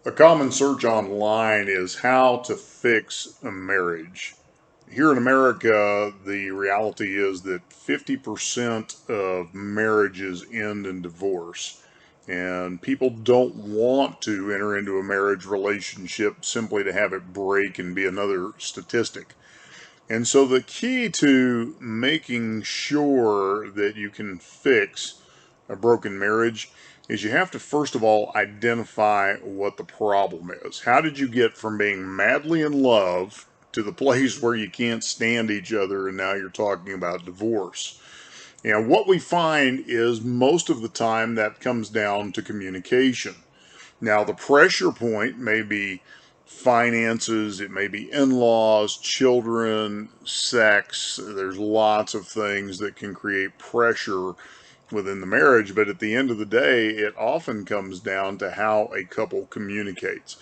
A common search online is how to fix a marriage. Here in America, the reality is that 50% of marriages end in divorce. And people don't want to enter into a marriage relationship simply to have it break and be another statistic. And so the key to making sure that you can fix a broken marriage is you have to first of all identify what the problem is. How did you get from being madly in love to the place where you can't stand each other and now you're talking about divorce? And what we find is most of the time that comes down to communication. Now, the pressure point may be finances, it may be in laws, children, sex. There's lots of things that can create pressure within the marriage, but at the end of the day, it often comes down to how a couple communicates.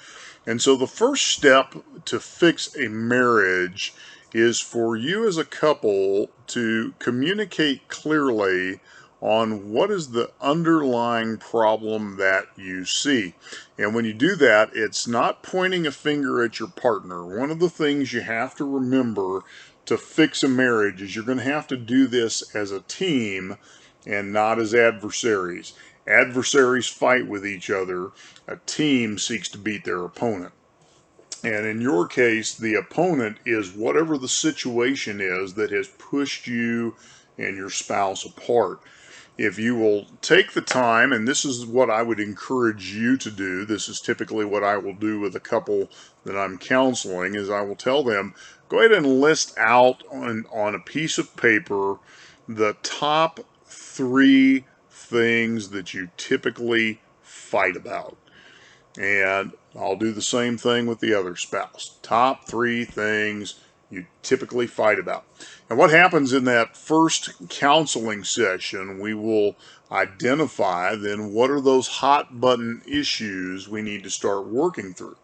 And so, the first step to fix a marriage is for you as a couple to communicate clearly on what is the underlying problem that you see. And when you do that, it's not pointing a finger at your partner. One of the things you have to remember to fix a marriage is you're going to have to do this as a team and not as adversaries. Adversaries fight with each other. A team seeks to beat their opponent. And in your case, the opponent is whatever the situation is that has pushed you and your spouse apart. If you will take the time, and this is what I would encourage you to do, this is typically what I will do with a couple that I'm counseling, is I will tell them, go ahead and list out on a piece of paper the top three things that you typically fight about. And I'll do the same thing with the other spouse. Top three things you typically fight about. And what happens in that first counseling session, we will identify then what are those hot button issues we need to start working through.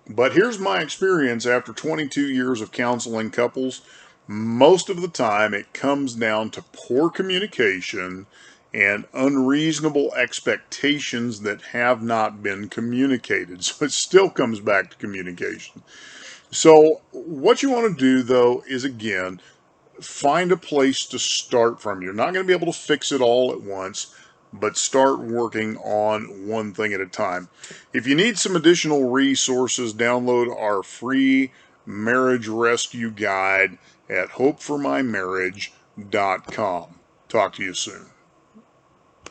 But here's my experience after 22 years of counseling couples. Most of the time, it comes down to poor communication and unreasonable expectations that have not been communicated. So it still comes back to communication. So, what you want to do though is again, find a place to start from. You're not going to be able to fix it all at once, but start working on one thing at a time. If you need some additional resources, download our free marriage rescue guide at hopeformymarriage.com. Talk to you soon.